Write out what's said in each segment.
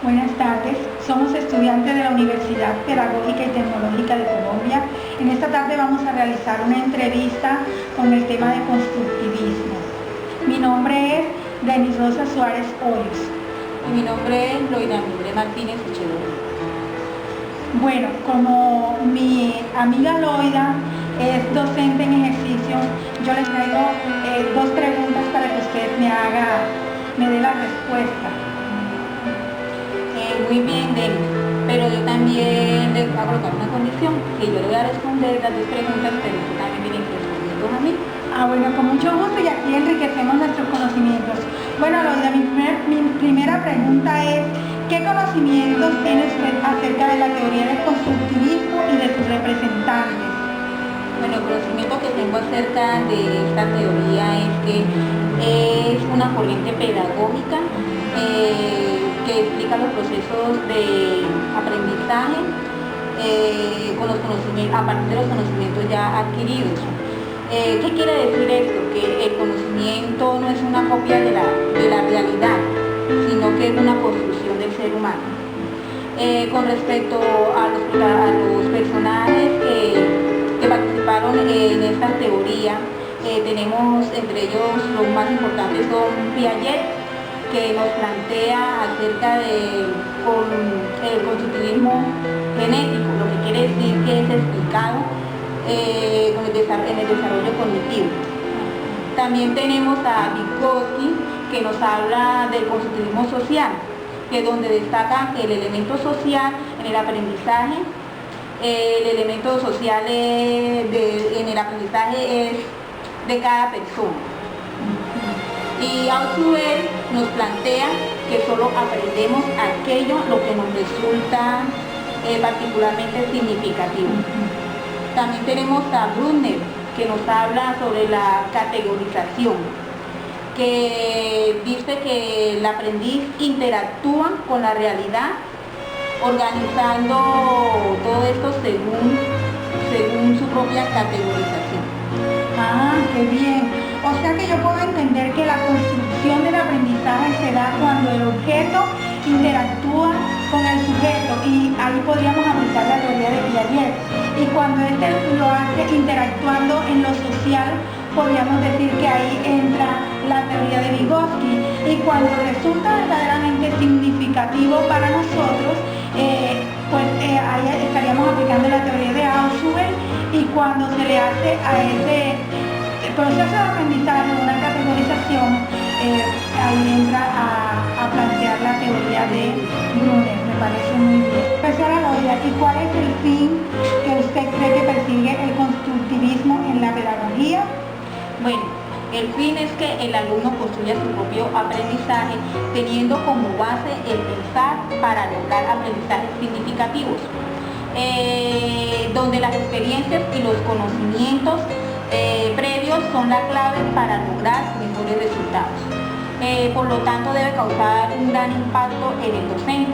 Buenas tardes, somos estudiantes de la Universidad Pedagógica y Tecnológica de Colombia. En esta tarde vamos a realizar una entrevista con el tema de constructivismo. Mi nombre es Denis Rosa Suárez Hoyos. Y mi nombre es Loida Mildred Martínez Echeverría. Bueno, como mi amiga Loida es docente en ejercicio, yo les traigo dos preguntas para que usted me dé la respuesta. Muy bien, Denis, pero yo también les voy a colocar una condición, que yo le voy a responder las dos preguntas, pero usted también tiene que responder a mí. Bueno, con mucho gusto, y aquí enriquecemos nuestros conocimientos. Bueno, Loida, mi primera pregunta es, ¿qué conocimientos tiene usted acerca de la teoría del constructivismo y de sus representantes? Bueno, el conocimiento que tengo acerca de esta teoría es que es una corriente pedagógica que explica los procesos de aprendizaje con los conocimientos, a partir de los conocimientos ya adquiridos. ¿Qué quiere decir esto? Que el conocimiento no es una copia de la realidad, sino que es una construcción del ser humano. Con respecto a los personajes que participaron en esta teoría, tenemos entre ellos los más importantes son Piaget, que nos plantea acerca del constructivismo genético, lo que quiere decir que es explicado en el desarrollo cognitivo. También tenemos a Vygotsky, que nos habla del constructivismo social, que es donde destaca el elemento social en el aprendizaje. El elemento social en el aprendizaje es de cada persona. Y Althusser nos plantea que solo aprendemos aquello lo que nos resulta particularmente significativo. También tenemos a Bruckner, que nos habla sobre la categorización, que dice que el aprendiz interactúa con la realidad, organizando todo esto según su propia categorización. ¡Qué bien! O sea que yo puedo entender que la construcción del aprendizaje se da cuando el objeto interactúa con el sujeto, y ahí podríamos aplicar la teoría de Piaget. Y cuando éste lo hace interactuando en lo social, podríamos decir que ahí entra la teoría de Vygotsky. Y cuando resulta verdaderamente significativo para nosotros, ahí estaríamos aplicando la teoría de Althusser. Y cuando se le hace a ese proceso de aprendizaje una categorización, ahí entra a plantear la teoría de Bruckner. Me parece muy bien. Profesora Loida, ¿y cuál es el fin que usted cree que persigue el constructivismo en la pedagogía? Bueno, el fin es que el alumno construya su propio aprendizaje teniendo como base el pensar para lograr aprendizajes significativos, donde las experiencias y los conocimientos previos son la clave para lograr mejores resultados. Por lo tanto, debe causar un gran impacto en el docente,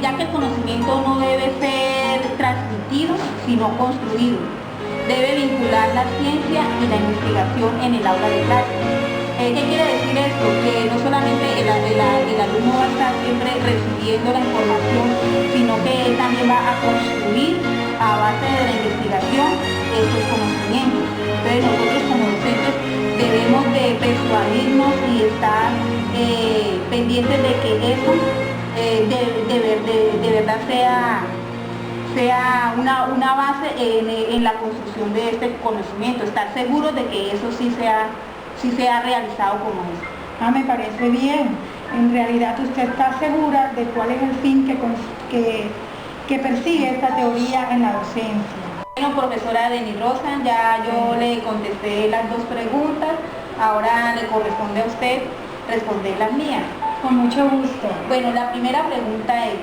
ya que el conocimiento no debe ser transmitido, sino construido. Debe vincular la ciencia y la investigación en el aula de clase. ¿Qué quiere decir esto? Que no solamente el alumno va a estar siempre recibiendo la información, sino que él también va a construir a base de la investigación estos conocimientos. Entonces nosotros como docentes debemos de persuadirnos y estar pendientes de que eso de verdad sea una base en la construcción de este conocimiento, estar seguros de que eso sí sea realizado como es. Me parece bien. En realidad usted está segura de cuál es el fin que persigue esta teoría en la docencia. Bueno, profesora Denis Rosa, ya yo le contesté las dos preguntas, ahora le corresponde a usted responder las mías. Con mucho gusto. Bueno, la primera pregunta es,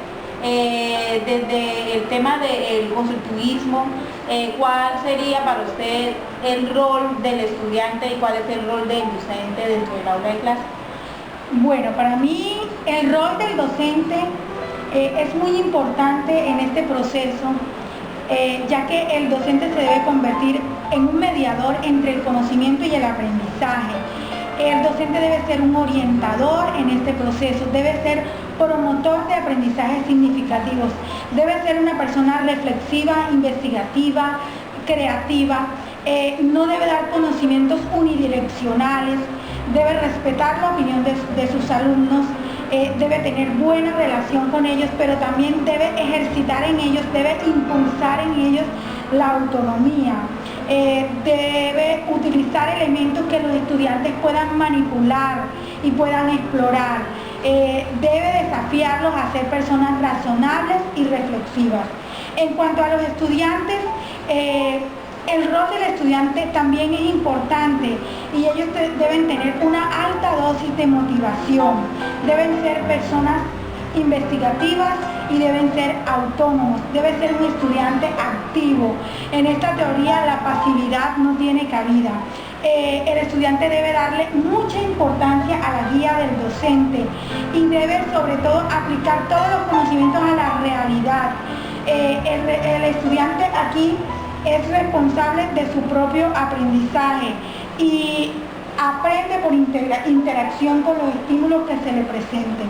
desde el tema del constructivismo, ¿cuál sería para usted el rol del estudiante y cuál es el rol del docente dentro del aula de clase? Bueno, para mí el rol del docente es muy importante en este proceso, ya que el docente se debe convertir en un mediador entre el conocimiento y el aprendizaje. El docente debe ser un orientador en este proceso, debe ser promotor de aprendizajes significativos. Debe ser una persona reflexiva, investigativa, creativa, no debe dar conocimientos unidireccionales, debe respetar la opinión de sus alumnos, debe tener buena relación con ellos, pero también debe ejercitar en ellos, debe impulsar en ellos la autonomía, debe utilizar elementos que los estudiantes puedan manipular y puedan explorar, debe desafiarlos a ser personas razonables y reflexivas. En cuanto a los estudiantes, el rol del estudiante también es importante y ellos deben tener una alta dosis de motivación, deben ser personas investigativas y deben ser autónomos, debe ser un estudiante activo. En esta teoría la pasividad no tiene cabida. El estudiante debe darle mucha importancia a la guía del docente y debe sobre todo aplicar todos los conocimientos a la realidad. El estudiante aquí es responsable de su propio aprendizaje y aprende por interacción con los estímulos que se le presenten.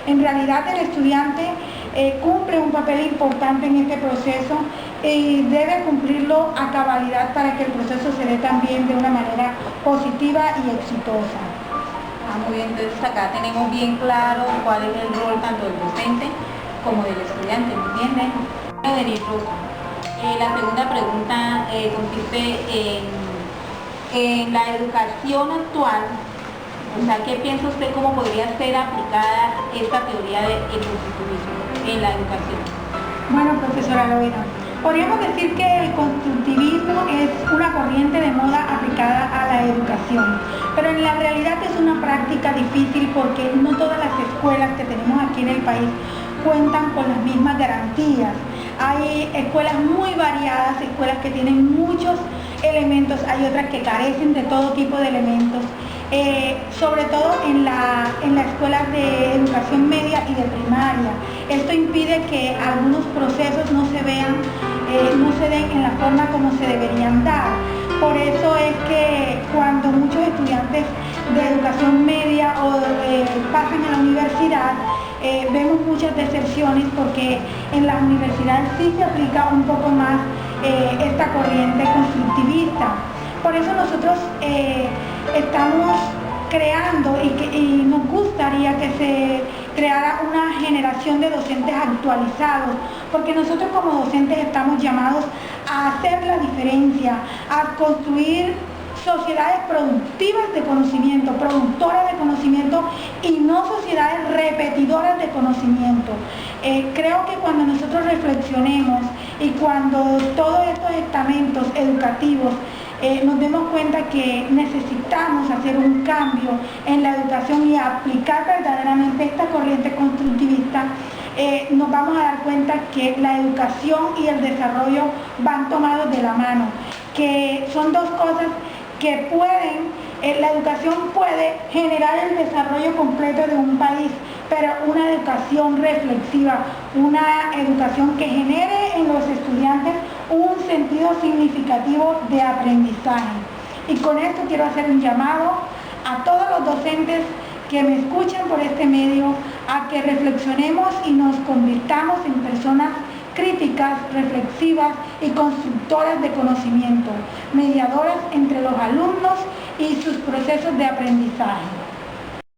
En realidad el estudiante cumple un papel importante en este proceso y debe cumplirlo a cabalidad para que el proceso se dé también de una manera positiva y exitosa. Muy bien, entonces acá tenemos bien claro cuál es el rol tanto del docente como del estudiante, ¿me entienden? La segunda pregunta consiste en la educación actual. O sea, ¿qué piensa usted cómo podría ser aplicada esta teoría del constructivismo en la educación? Bueno, profesora Loida, podríamos decir que el constructivismo es una corriente de moda aplicada a la educación, pero en la realidad es una práctica difícil porque no todas las escuelas que tenemos aquí en el país cuentan con las mismas garantías. Hay escuelas muy variadas, escuelas que tienen muchos elementos, hay otras que carecen de todo tipo de elementos, sobre todo en las escuelas de educación media y de primaria. Esto impide que algunos procesos no se den en la forma como se deberían dar. Por eso es que cuando muchos estudiantes de educación media pasan a la universidad, vemos muchas decepciones porque en las universidades sí se aplica un poco más esta corriente constructivista. Por eso nosotros estamos creando y nos gustaría que se creara una generación de docentes actualizados, porque nosotros como docentes estamos llamados a hacer la diferencia, a construir sociedades productivas de conocimiento, productoras de conocimiento y no sociedades repetidoras de conocimiento. Creo que cuando nosotros reflexionemos y cuando todos estos estamentos educativos nos demos cuenta que necesitamos hacer un cambio en la educación y aplicar verdaderamente esta corriente constructivista, nos vamos a dar cuenta que la educación y el desarrollo van tomados de la mano, que son dos cosas que la educación puede generar el desarrollo completo de un país, pero una educación reflexiva, una educación que genere en los estudiantes un sentido significativo de aprendizaje. Y con esto quiero hacer un llamado a todos los docentes que me escuchen por este medio, a que reflexionemos y nos convirtamos en personas críticas, reflexivas y constructoras de conocimiento, mediadoras entre los alumnos y sus procesos de aprendizaje.